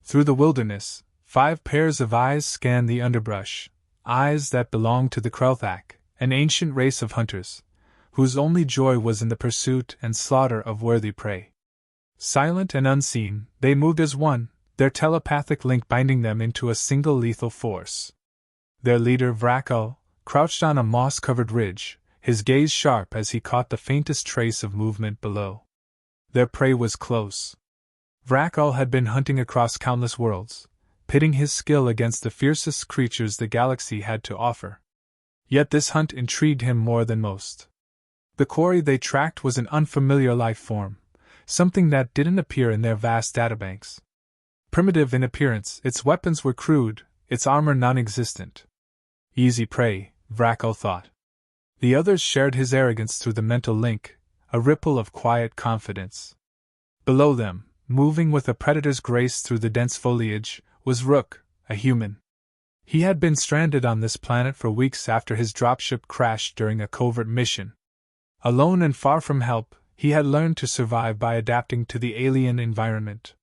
Through the wilderness, 5 pairs of eyes scanned the underbrush, eyes that belonged to the Krelthak, an ancient race of hunters, whose only joy was in the pursuit and slaughter of worthy prey. Silent and unseen, they moved as one, their telepathic link binding them into a single lethal force. Their leader, Vrakul, crouched on a moss-covered ridge, his gaze sharp as he caught the faintest trace of movement below. Their prey was close. Vrakul had been hunting across countless worlds, pitting his skill against the fiercest creatures the galaxy had to offer. Yet this hunt intrigued him more than most. The quarry they tracked was an unfamiliar life form, something that didn't appear in their vast databanks. Primitive in appearance, its weapons were crude, its armor non-existent. Easy prey, Vrakul thought. The others shared his arrogance through the mental link, a ripple of quiet confidence. Below them, moving with a predator's grace through the dense foliage, was Rook, a human. He had been stranded on this planet for weeks after his dropship crashed during a covert mission. Alone and far from help, he had learned to survive by adapting to the alien environment.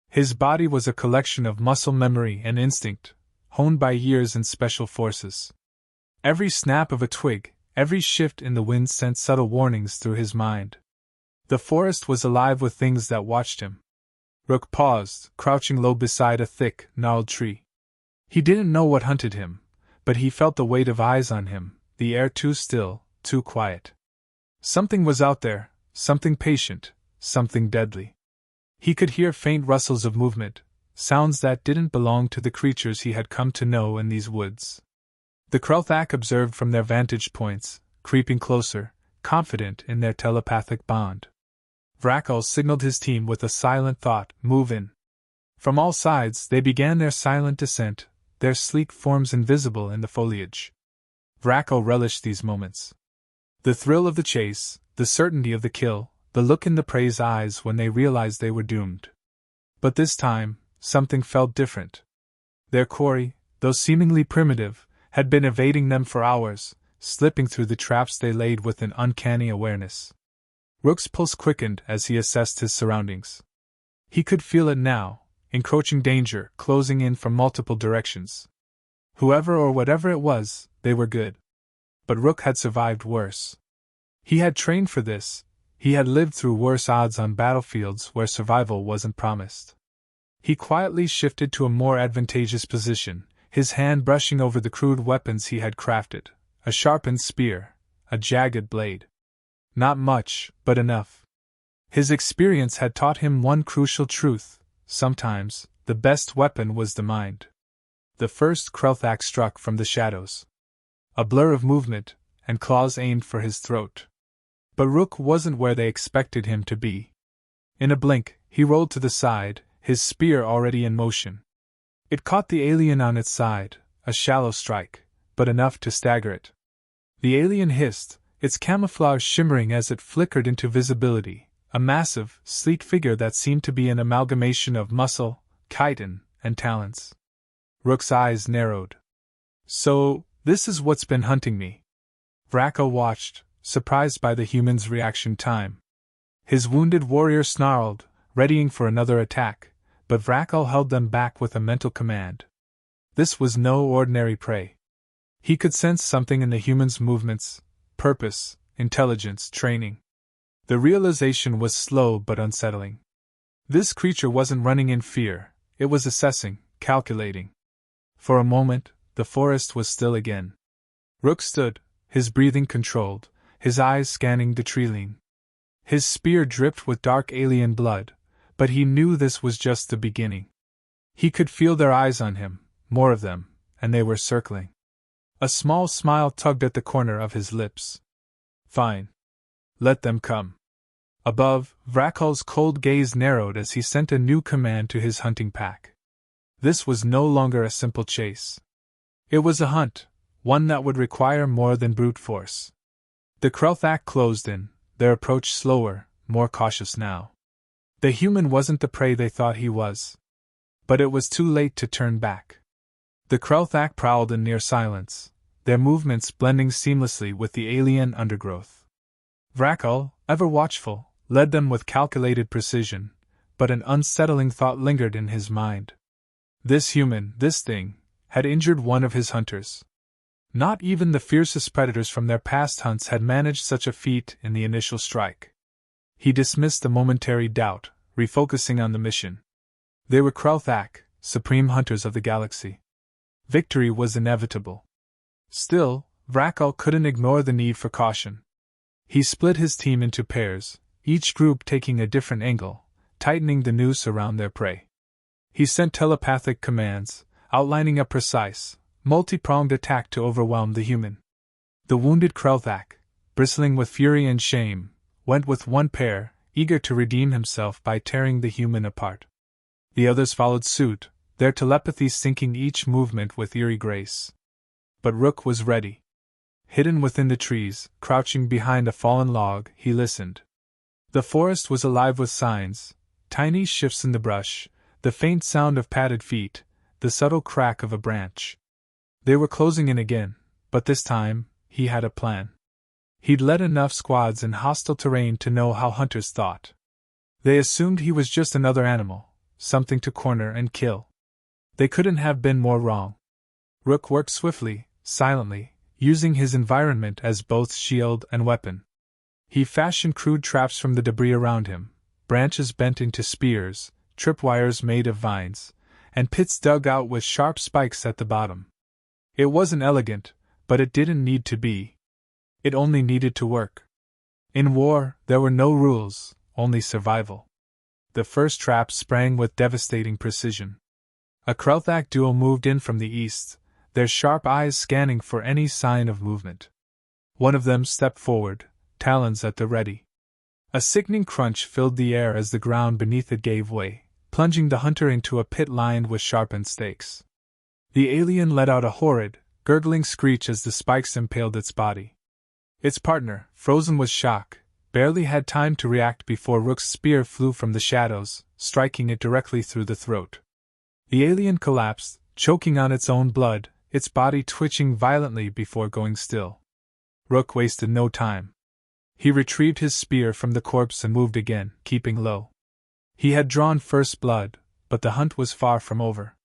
His body was a collection of muscle memory and instinct, honed by years in special forces. Every snap of a twig, every shift in the wind sent subtle warnings through his mind. The forest was alive with things that watched him. Rook paused, crouching low beside a thick, gnarled tree. He didn't know what hunted him, but he felt the weight of eyes on him, the air too still, too quiet. Something was out there, something patient, something deadly. He could hear faint rustles of movement, sounds that didn't belong to the creatures he had come to know in these woods. The Krelthak observed from their vantage points, creeping closer, confident in their telepathic bond. Vrakul signaled his team with a silent thought, "Move in." From all sides they began their silent descent, their sleek forms invisible in the foliage. Vrakul relished these moments. The thrill of the chase, the certainty of the kill, the look in the prey's eyes when they realized they were doomed. But this time, something felt different. Their quarry, though seemingly primitive, had been evading them for hours, slipping through the traps they laid with an uncanny awareness. Rook's pulse quickened as he assessed his surroundings. He could feel it now, encroaching danger, closing in from multiple directions. Whoever or whatever it was, they were good. But Rook had survived worse. He had trained for this, he had lived through worse odds on battlefields where survival wasn't promised. He quietly shifted to a more advantageous position, his hand brushing over the crude weapons he had crafted, a sharpened spear, a jagged blade. Not much, but enough. His experience had taught him one crucial truth: sometimes, the best weapon was the mind. The first Krelthak struck from the shadows. A blur of movement, and claws aimed for his throat. But Rook wasn't where they expected him to be. In a blink, he rolled to the side, his spear already in motion. It caught the alien on its side, a shallow strike, but enough to stagger it. The alien hissed, its camouflage shimmering as it flickered into visibility, a massive, sleek figure that seemed to be an amalgamation of muscle, chitin, and talons. Rook's eyes narrowed. "So, this is what's been hunting me." Vrakul watched, surprised by the human's reaction time. His wounded warrior snarled, readying for another attack, but Vrakul held them back with a mental command. This was no ordinary prey. He could sense something in the human's movements, purpose, intelligence, training. The realization was slow but unsettling. This creature wasn't running in fear, it was assessing, calculating. For a moment, the forest was still again. Rook stood, his breathing controlled, his eyes scanning the treeline. His spear dripped with dark alien blood, but he knew this was just the beginning. He could feel their eyes on him, more of them, and they were circling. A small smile tugged at the corner of his lips. "Fine. Let them come." Above, Vrakul's cold gaze narrowed as he sent a new command to his hunting pack. This was no longer a simple chase. It was a hunt, one that would require more than brute force. The Krelthak closed in, their approach slower, more cautious now. The human wasn't the prey they thought he was. But it was too late to turn back. The Krelthak prowled in near silence, their movements blending seamlessly with the alien undergrowth. Vrakul, ever watchful, led them with calculated precision, but an unsettling thought lingered in his mind. This human, this thing, had injured one of his hunters. Not even the fiercest predators from their past hunts had managed such a feat in the initial strike. He dismissed the momentary doubt, refocusing on the mission. They were Krelthak, supreme hunters of the galaxy. Victory was inevitable. Still, Vrakal couldn't ignore the need for caution. He split his team into pairs, each group taking a different angle, tightening the noose around their prey. He sent telepathic commands, outlining a precise, multi-pronged attack to overwhelm the human. The wounded Krelthak, bristling with fury and shame, went with one pair, eager to redeem himself by tearing the human apart. The others followed suit, their telepathy syncing each movement with eerie grace. But Rook was ready. Hidden within the trees, crouching behind a fallen log, he listened. The forest was alive with signs, tiny shifts in the brush, the faint sound of padded feet, the subtle crack of a branch. They were closing in again, but this time, he had a plan. He'd led enough squads in hostile terrain to know how hunters thought. They assumed he was just another animal, something to corner and kill. They couldn't have been more wrong. Rook worked swiftly, silently, using his environment as both shield and weapon. He fashioned crude traps from the debris around him, branches bent into spears, tripwires made of vines, and pits dug out with sharp spikes at the bottom. It wasn't elegant, but it didn't need to be. It only needed to work. In war, there were no rules, only survival. The first trap sprang with devastating precision. A Krelthak duo moved in from the east, their sharp eyes scanning for any sign of movement. One of them stepped forward, talons at the ready. A sickening crunch filled the air as the ground beneath it gave way, plunging the hunter into a pit lined with sharpened stakes. The alien let out a horrid, gurgling screech as the spikes impaled its body. Its partner, frozen with shock, barely had time to react before Rook's spear flew from the shadows, striking it directly through the throat. The alien collapsed, choking on its own blood, its body twitching violently before going still. Rook wasted no time. He retrieved his spear from the corpse and moved again, keeping low. He had drawn first blood, but the hunt was far from over.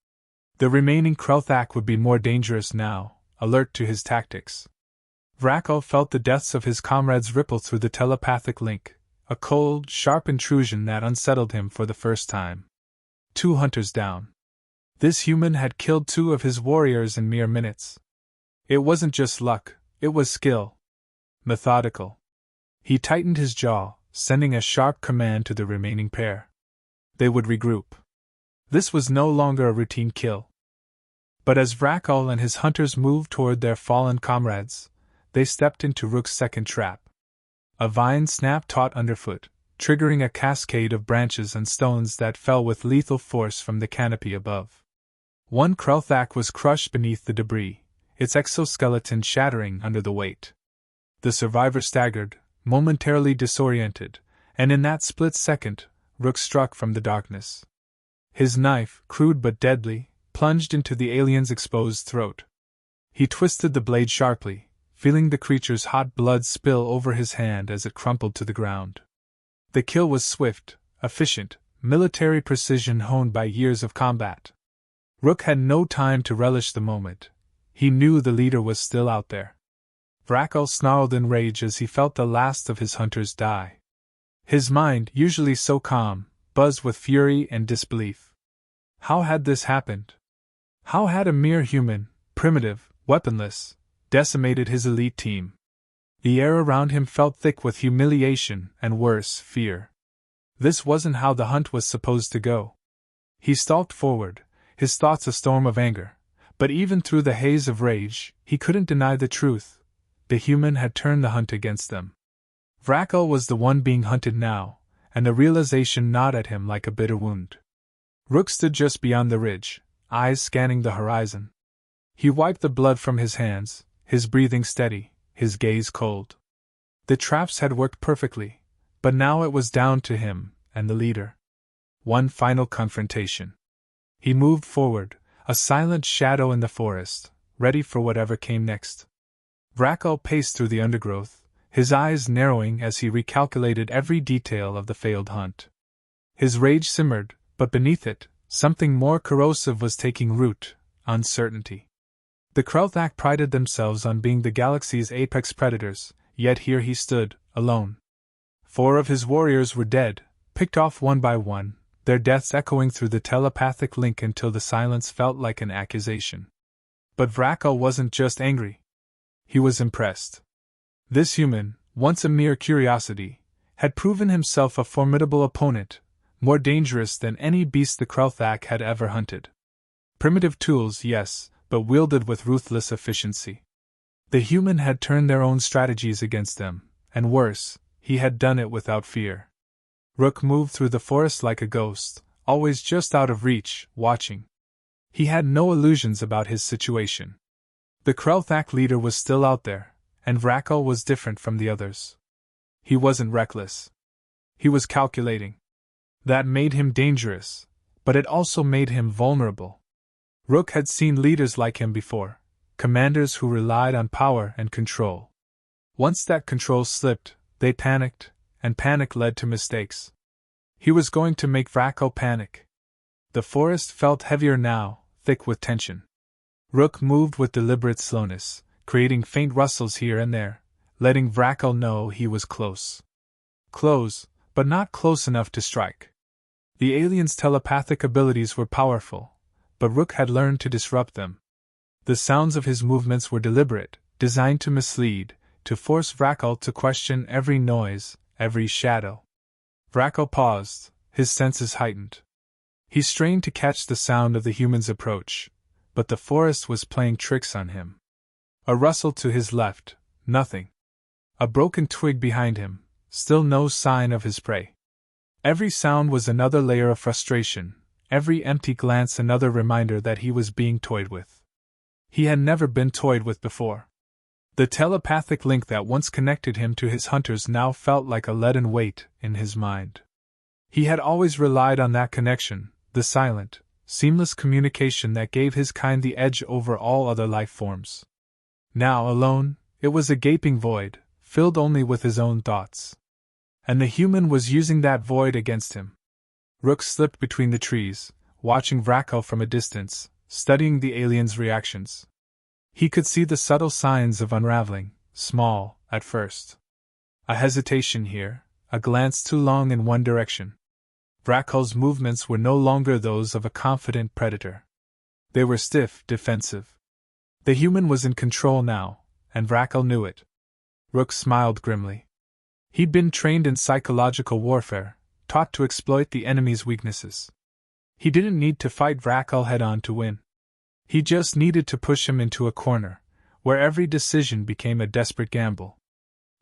The remaining Krelthak would be more dangerous now, alert to his tactics. Vrakal felt the deaths of his comrades ripple through the telepathic link, a cold, sharp intrusion that unsettled him for the first time. 2 hunters down. This human had killed 2 of his warriors in mere minutes. It wasn't just luck, it was skill. Methodical. He tightened his jaw, sending a sharp command to the remaining pair. They would regroup. This was no longer a routine kill. But as Vrakal and his hunters moved toward their fallen comrades, they stepped into Rook's second trap. A vine snapped taut underfoot, triggering a cascade of branches and stones that fell with lethal force from the canopy above. One Krelthak was crushed beneath the debris, its exoskeleton shattering under the weight. The survivor staggered, momentarily disoriented, and in that split second, Rook struck from the darkness. His knife, crude but deadly, plunged into the alien's exposed throat. He twisted the blade sharply, feeling the creature's hot blood spill over his hand as it crumpled to the ground. The kill was swift, efficient, military precision honed by years of combat. Rook had no time to relish the moment. He knew the leader was still out there. Vrakal snarled in rage as he felt the last of his hunters die. His mind, usually so calm, buzzed with fury and disbelief. How had this happened? How had a mere human, primitive, weaponless, decimated his elite team? The air around him felt thick with humiliation and, worse, fear. This wasn't how the hunt was supposed to go. He stalked forward, his thoughts a storm of anger, but even through the haze of rage, he couldn't deny the truth. The human had turned the hunt against them. Vrakal was the one being hunted now, and the realization gnawed at him like a bitter wound. Rook stood just beyond the ridge, eyes scanning the horizon. He wiped the blood from his hands, his breathing steady, his gaze cold. The traps had worked perfectly, but now it was down to him and the leader. One final confrontation. He moved forward, a silent shadow in the forest, ready for whatever came next. Vrakal paced through the undergrowth, his eyes narrowing as he recalculated every detail of the failed hunt. His rage simmered, but beneath it, Something more corrosive was taking root: uncertainty. The Krelthak prided themselves on being the galaxy's apex predators, yet here he stood, alone. 4 of his warriors were dead, picked off one by one, their deaths echoing through the telepathic link until the silence felt like an accusation. But Vrakel wasn't just angry. He was impressed. This human, once a mere curiosity, had proven himself a formidable opponent, more dangerous than any beast the Krelthak had ever hunted. Primitive tools, yes, but wielded with ruthless efficiency. The human had turned their own strategies against them, and worse, he had done it without fear. Rook moved through the forest like a ghost, always just out of reach, watching. He had no illusions about his situation. The Krelthak leader was still out there, and Vrakel was different from the others. He wasn't reckless. He was calculating. That made him dangerous, but it also made him vulnerable. Rook had seen leaders like him before, commanders who relied on power and control. Once that control slipped, they panicked, and panic led to mistakes. He was going to make Vrakel panic. The forest felt heavier now, thick with tension. Rook moved with deliberate slowness, creating faint rustles here and there, letting Vrakel know he was close. Close, but not close enough to strike. The alien's telepathic abilities were powerful, but Rook had learned to disrupt them. The sounds of his movements were deliberate, designed to mislead, to force Vrakel to question every noise, every shadow. Vrakel paused, his senses heightened. He strained to catch the sound of the human's approach, but the forest was playing tricks on him. A rustle to his left, nothing. A broken twig behind him, still no sign of his prey. Every sound was another layer of frustration, every empty glance another reminder that he was being toyed with. He had never been toyed with before. The telepathic link that once connected him to his hunters now felt like a leaden weight in his mind. He had always relied on that connection, the silent, seamless communication that gave his kind the edge over all other life forms. Now, alone, it was a gaping void, filled only with his own thoughts. And the human was using that void against him. Rook slipped between the trees, watching Vrakel from a distance, studying the alien's reactions. He could see the subtle signs of unraveling, small, at first. A hesitation here, a glance too long in one direction. Vrakel's movements were no longer those of a confident predator. They were stiff, defensive. The human was in control now, and Vrakel knew it. Rook smiled grimly. He'd been trained in psychological warfare, taught to exploit the enemy's weaknesses. He didn't need to fight Vrakel head-on to win. He just needed to push him into a corner, where every decision became a desperate gamble.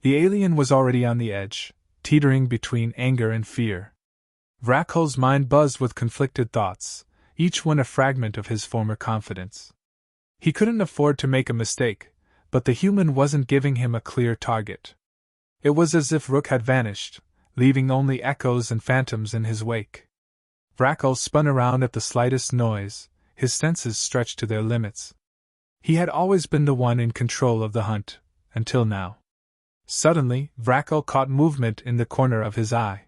The alien was already on the edge, teetering between anger and fear. Vrakel's mind buzzed with conflicted thoughts, each one a fragment of his former confidence. He couldn't afford to make a mistake, but the human wasn't giving him a clear target. It was as if Rook had vanished, leaving only echoes and phantoms in his wake. Vrakel spun around at the slightest noise, his senses stretched to their limits. He had always been the one in control of the hunt, until now. Suddenly, Vrakel caught movement in the corner of his eye.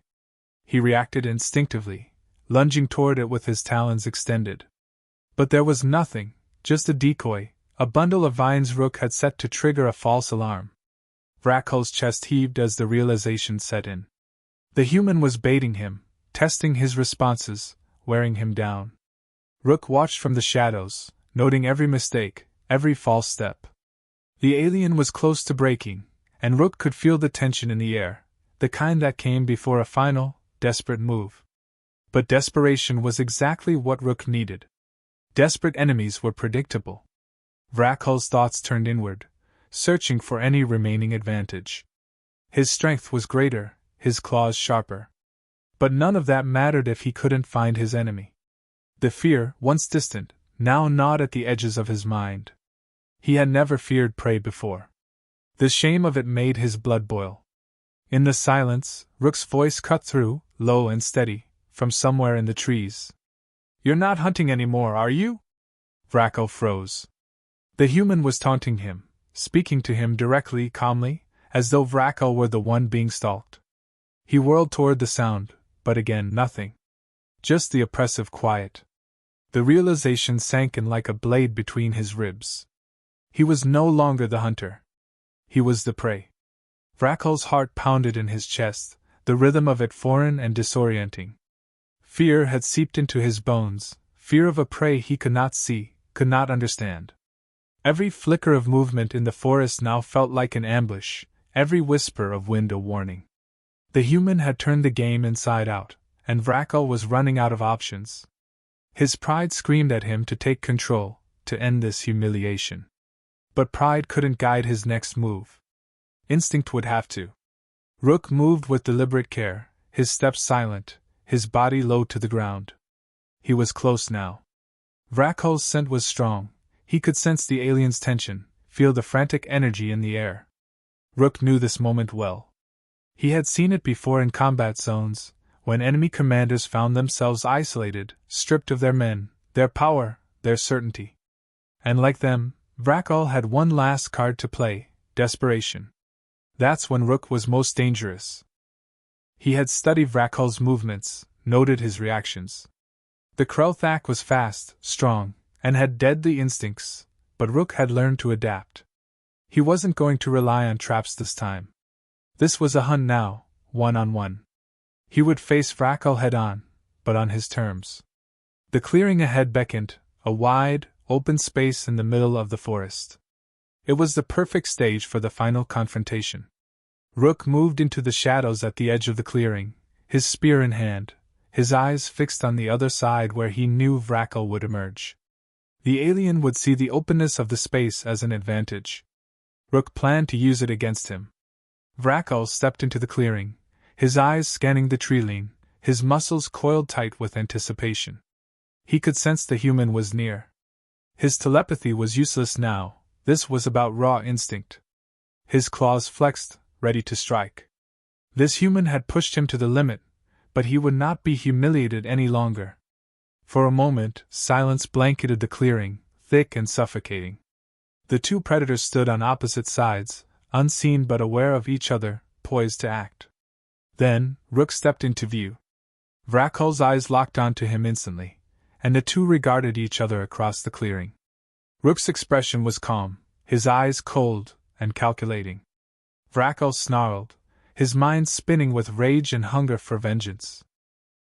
He reacted instinctively, lunging toward it with his talons extended. But there was nothing, just a decoy, a bundle of vines Rook had set to trigger a false alarm. Vrakel's chest heaved as the realization set in. The human was baiting him, testing his responses, wearing him down. Rook watched from the shadows, noting every mistake, every false step. The alien was close to breaking, and Rook could feel the tension in the air, the kind that came before a final, desperate move. But desperation was exactly what Rook needed. Desperate enemies were predictable. Vrakel's thoughts turned inward, searching for any remaining advantage. His strength was greater, his claws sharper. But none of that mattered if he couldn't find his enemy. The fear, once distant, now gnawed at the edges of his mind. He had never feared prey before. The shame of it made his blood boil. In the silence, Rook's voice cut through, low and steady, from somewhere in the trees. "You're not hunting anymore, are you?" Vrakel froze. The human was taunting him, speaking to him directly, calmly, as though Vrakel were the one being stalked. He whirled toward the sound, but again nothing. Just the oppressive quiet. The realization sank in like a blade between his ribs. He was no longer the hunter. He was the prey. Vrackel's heart pounded in his chest, the rhythm of it foreign and disorienting. Fear had seeped into his bones, fear of a prey he could not see, could not understand. Every flicker of movement in the forest now felt like an ambush, every whisper of wind a warning. The human had turned the game inside out, and Vrackel was running out of options. His pride screamed at him to take control, to end this humiliation. But pride couldn't guide his next move. Instinct would have to. Rook moved with deliberate care, his steps silent, his body low to the ground. He was close now. Vrackel's scent was strong. He could sense the alien's tension, feel the frantic energy in the air. Rook knew this moment well. He had seen it before in combat zones, when enemy commanders found themselves isolated, stripped of their men, their power, their certainty. And like them, Vrackel had one last card to play: desperation. That's when Rook was most dangerous. He had studied Vrackel's movements, noted his reactions. The Krelthak was fast, strong, and had deadly instincts, but Rook had learned to adapt. He wasn't going to rely on traps this time. This was a hunt now, one-on-one. He would face Vrackel head-on, but on his terms. The clearing ahead beckoned, a wide, open space in the middle of the forest. It was the perfect stage for the final confrontation. Rook moved into the shadows at the edge of the clearing, his spear in hand, his eyes fixed on the other side where he knew Vrackel would emerge. The alien would see the openness of the space as an advantage. Rook planned to use it against him. Vrackel stepped into the clearing, his eyes scanning the treeline, his muscles coiled tight with anticipation. He could sense the human was near. His telepathy was useless now, this was about raw instinct. His claws flexed, ready to strike. This human had pushed him to the limit, but he would not be humiliated any longer. For a moment, silence blanketed the clearing, thick and suffocating. The two predators stood on opposite sides, unseen but aware of each other, poised to act. Then, Rook stepped into view. Vrackel's eyes locked onto him instantly, and the two regarded each other across the clearing. Rook's expression was calm, his eyes cold and calculating. Vrackel snarled, his mind spinning with rage and hunger for vengeance.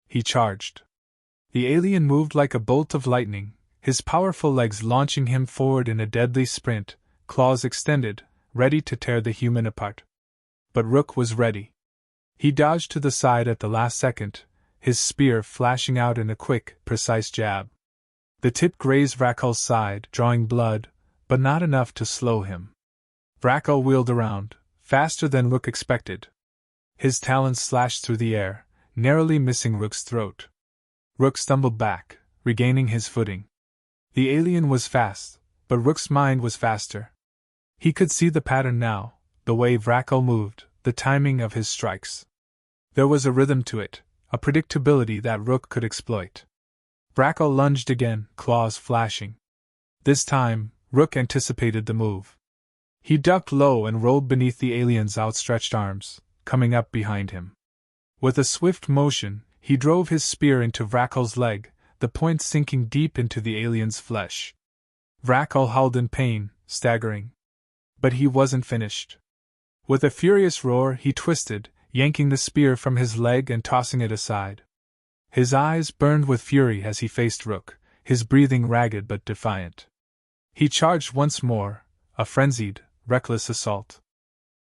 He charged. The alien moved like a bolt of lightning, his powerful legs launching him forward in a deadly sprint, claws extended, ready to tear the human apart. But Rook was ready. He dodged to the side at the last second, his spear flashing out in a quick, precise jab. The tip grazed Vrackel's side, drawing blood, but not enough to slow him. Vrackel wheeled around, faster than Rook expected. His talons slashed through the air, narrowly missing Rook's throat. Rook stumbled back, regaining his footing. The alien was fast, but Rook's mind was faster. He could see the pattern now, the way Vrackel moved, the timing of his strikes. There was a rhythm to it, a predictability that Rook could exploit. Vrackel lunged again, claws flashing. This time, Rook anticipated the move. He ducked low and rolled beneath the alien's outstretched arms, coming up behind him. With a swift motion, he drove his spear into Vrackel's leg, the point sinking deep into the alien's flesh. Vrackel howled in pain, staggering. But he wasn't finished. With a furious roar, he twisted, yanking the spear from his leg and tossing it aside. His eyes burned with fury as he faced Rook, his breathing ragged but defiant. He charged once more, a frenzied, reckless assault.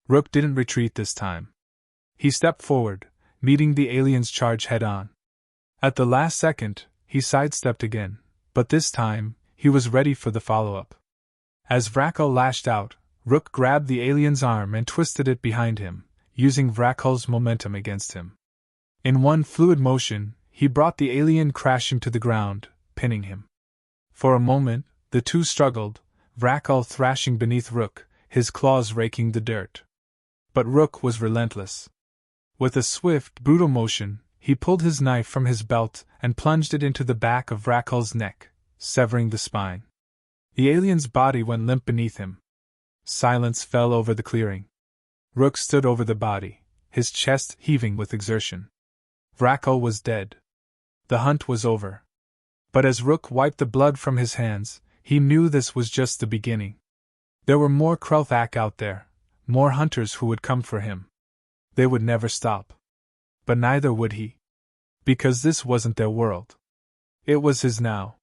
Rook didn't retreat this time. He stepped forward, meeting the alien's charge head-on. At the last second, he sidestepped again, but this time, he was ready for the follow-up. As Vrackel lashed out, Rook grabbed the alien's arm and twisted it behind him, using Vrackel's momentum against him. In one fluid motion, he brought the alien crashing to the ground, pinning him. For a moment, the two struggled, Vrackel thrashing beneath Rook, his claws raking the dirt. But Rook was relentless. With a swift, brutal motion, he pulled his knife from his belt and plunged it into the back of Vrackel's neck, severing the spine. The alien's body went limp beneath him. Silence fell over the clearing. Rook stood over the body, his chest heaving with exertion. Vrackel was dead. The hunt was over. But as Rook wiped the blood from his hands, he knew this was just the beginning. There were more Krelthak out there, more hunters who would come for him. They would never stop. But neither would he. Because this wasn't their world. It was his now.